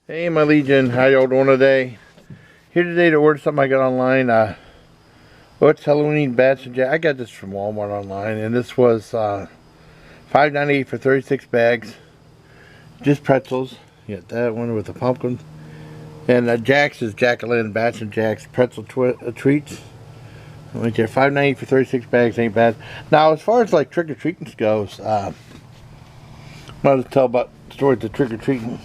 Hey, my Legion, how y'all doing today? Here today to order something I got online. It's Halloween bats and I got this from Walmart online, and this was $5.98 for 36 bags. Just pretzels. You got that one with the pumpkin. And Jack's is Jacqueline Bats and Jack's pretzel treats. Right there, $5.98 for 36 bags ain't bad. Now, as far as like trick or treating goes, I'm going to tell about stories of trick or treating.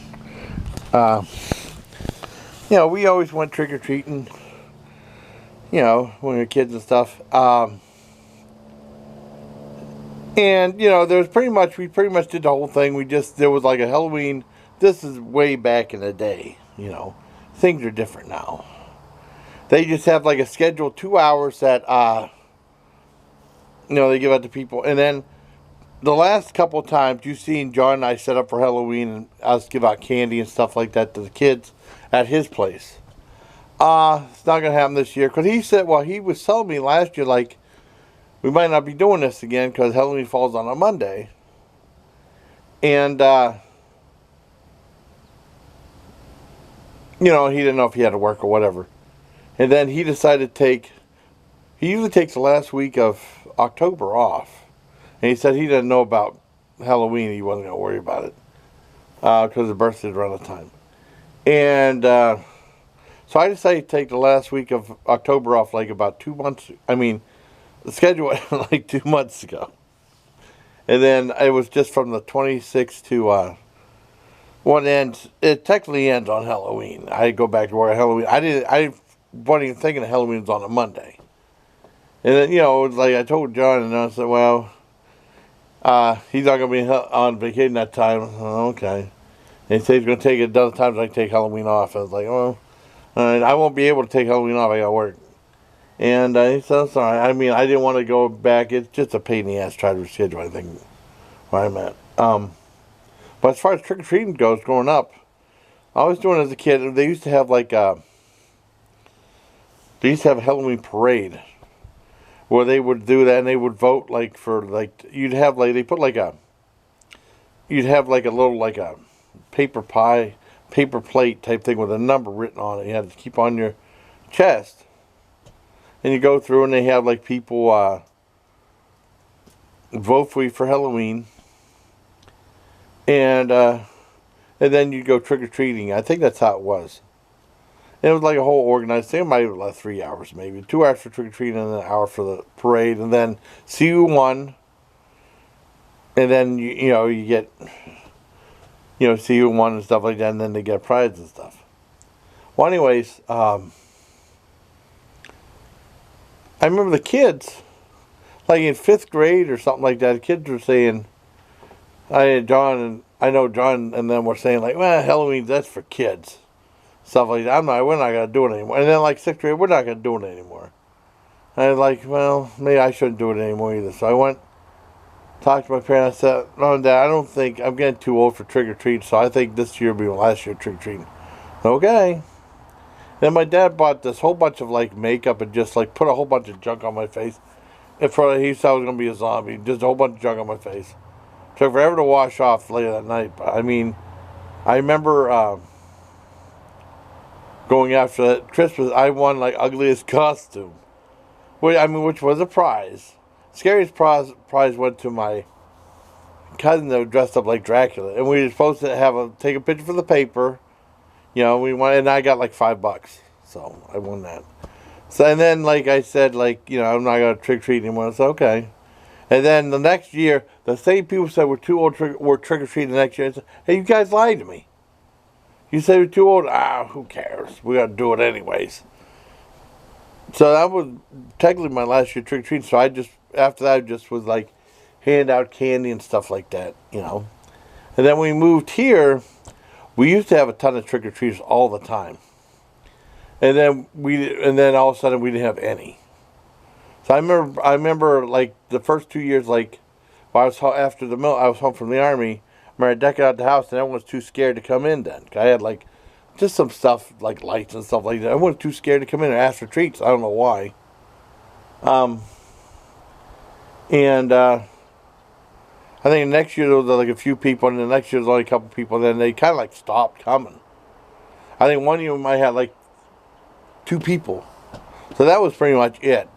We always went trick or treating, when we were kids and stuff. There was we pretty much did the whole thing. There was like a Halloween. This is way back in the day. Things are different now. They just have like a scheduled 2 hours that, they give out to people. And then the last couple of times you've seen John and I set up for Halloween and us give out candy and stuff like that to the kids at his place. It's not going to happen this year because he said, he was telling me last year, like, we might not be doing this again because Halloween falls on a Monday. And, he didn't know if he had to work or whatever. And then he decided he usually takes the last week of October off. And he said he didn't know about Halloween. He wasn't going to worry about it because his birthday's around the time. And so I decided to take the last week of October off like about 2 months. The schedule went like 2 months ago. And then it was just from the 26th to it technically ends on Halloween. I go back to work on Halloween. I wasn't even thinking of Halloween was on a Monday. And then, it was like I told John, and I said, he's not going to be on vacation that time. Okay. And he said he's going to take it other times I can take Halloween off. I was like, I won't be able to take Halloween off. I got to work. And he said, sorry. I didn't want to go back. It's just a pain in the ass trying to reschedule anything where I'm at. But as far as trick-or-treating goes, growing up, I was doing it as a kid. They used to have a Halloween parade where they would do that and they would vote you'd have a little a paper plate type thing with a number written on it. You had to keep on your chest. And you go through and they have people vote for you for Halloween. And then you go trick-or-treating. I think that's how it was. And it was like a whole organized thing. It might have been like 3 hours maybe. 2 hours for trick-or-treating and an hour for the parade. And then see who won. And then, you get, see who won and stuff like that. And then they get prizes and stuff. Well, anyways, I remember the kids, like in 5th grade or something like that, the kids were saying, I know John and them were saying Halloween, that's for kids. Stuff like that. We're not going to do it anymore. And then 6th grade, we're not going to do it anymore. And I was maybe I shouldn't do it anymore either. So I went, talked to my parents, I said, no, Dad, I don't think, I'm getting too old for trick-or-treat, so I think this year will be my last year trick-or-treating. Okay. Then my dad bought this whole bunch of makeup and just put a whole bunch of junk on my face. He thought I was going to be a zombie. Just a whole bunch of junk on my face. Took forever to wash off later that night. But I remember going after that Christmas. I won ugliest costume, which was a prize. Scariest prize went to my cousin that was dressed up like Dracula, and we were supposed to take a picture for the paper. We won, and I got $5, so I won that. So and then I said I'm not gonna trick or treat anymore. So okay. And then the next year, the same people said we're too old we're trick-or-treating the next year. I said, hey, you guys lied to me. You said we're too old. Who cares? We got to do it anyways. So that was technically my last year trick-or-treating. So after that, I just was hand out candy and stuff like that, And then when we moved here, we used to have a ton of trick-or-treaters all the time. And then all of a sudden we didn't have any. So I remember the first 2 years, I was home from the army. I remember I decked out the house, and everyone was too scared to come in then. I had just some stuff lights and stuff like that. Everyone was too scared to come in and ask for treats. I don't know why. I think next year there was a few people, and the next year there was only a couple people. Then they kind of stopped coming. I think one year we might have like 2 people. So that was pretty much it.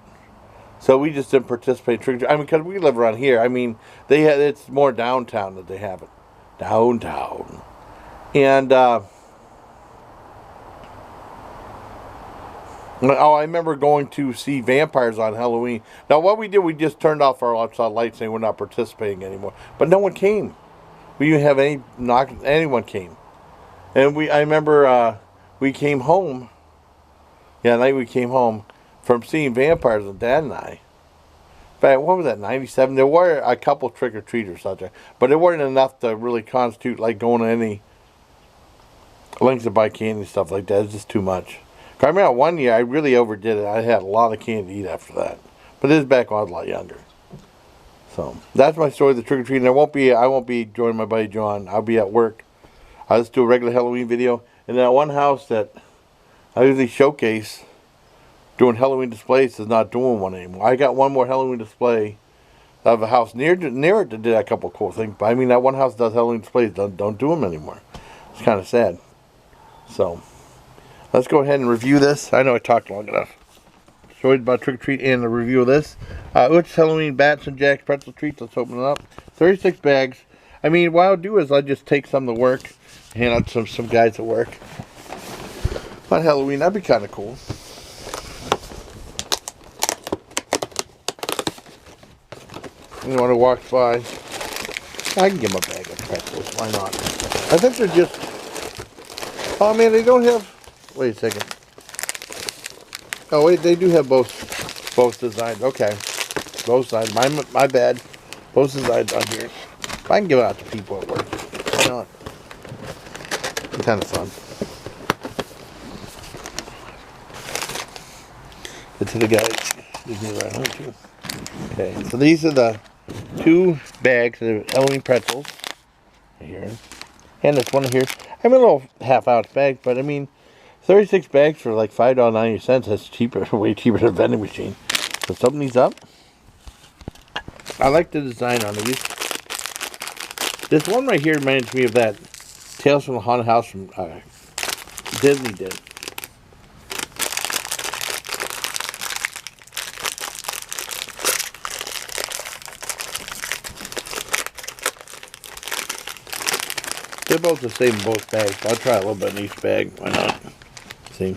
So we just didn't participate in trick or treat. I mean, because we live around here. I mean, it's more downtown that they have it. Downtown. And, oh, I remember going to see vampires on Halloween. Now, what we did, we just turned off our outside lights saying we're not participating anymore. But no one came. We didn't have anyone came. And I remember we came home. Yeah, the night we came home from seeing vampires with Dad and I. In fact, what was that, 97? There were a couple trick-or-treaters out there. But it wasn't enough to really constitute like going to any lengths to buy candy and stuff like that. It's just too much. I remember one year I really overdid it. I had a lot of candy to eat after that. But this is back when I was a lot younger. So that's my story of the trick-or-treating. I won't be joining my buddy John. I'll be at work. I'll just do a regular Halloween video. And that one house that I usually showcase doing Halloween displays is not doing one anymore. I got one more Halloween display. I have a house near it that did a couple of cool things. But I mean, that one house does Halloween displays. Don't do them anymore. It's kind of sad. So let's go ahead and review this. I know I talked long enough. Stories about trick or treat and a review of this. Which Halloween bats and Jack's pretzel treats. Let's open it up. 36 bags. I mean, what I'll do is I'll just take some to work, hand out some guys at work on Halloween. That'd be kind of cool. Anyone who walks by, I can give them a bag of pretzels. Why not? I think they're just. Oh man, they don't have. Wait a second. Oh wait, they do have both designs. Okay, both sides. My bad. Both designs on here. I can give it out to people at work. Why not? It's kind of fun. Get to the guys. Give me right home too. Okay, so these are the 2 bags of Halloween pretzels. Right here. And this one here. I'm a little half-ounce bag, but I mean, 36 bags for like $5.90. That's cheaper, way cheaper than a vending machine. Let's open these up. I like the design on these. This one right here reminds me of that Tales from the Haunted House from Disney did. They're both the same in both bags. I'll try a little bit in each bag. Why not? See?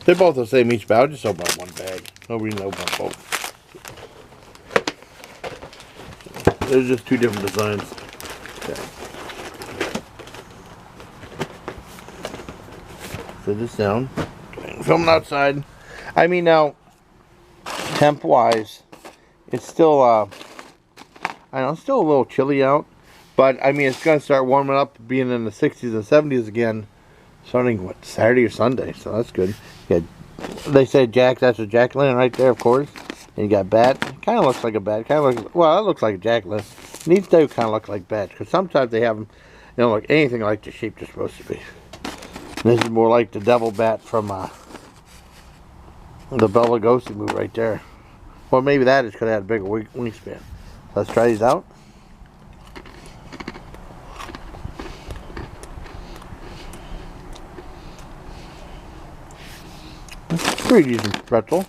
They're both the same each bag. I'll just open up one bag. No reason to open up both. There's just 2 different designs. Okay. Set this down. Okay. Filming outside. I mean now, temp-wise, it's still, I don't know, it's still a little chilly out. But, I mean, it's going to start warming up, being in the 60s and 70s again, starting, what, Saturday or Sunday, so that's good. Yeah, they say Jack, that's a jack-o'-lantern right there, of course. And you got bat. Kind of looks like a bat. Kind of looks, well, that looks like a jack-o'-lantern. These do kind of look like bats, because sometimes they have them, they don't look anything like the shape they're supposed to be. And this is more like the devil bat from the Bela Lugosi movie right there. Or maybe that is because it had a bigger wingspan. Let's try these out. Pretty decent pretzel.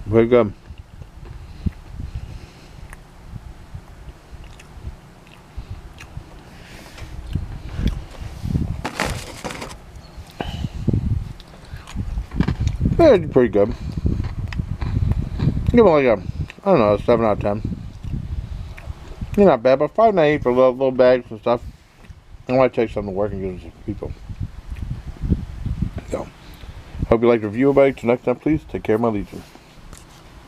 Very good. Yeah, it's pretty good. Give it like a, I don't know, a 7 out of 10. You're not bad, but $5.98 for little bags and stuff. I might take some to work and give them to people. So, hope you liked the review, everybody. Till next time, please take care of my legion.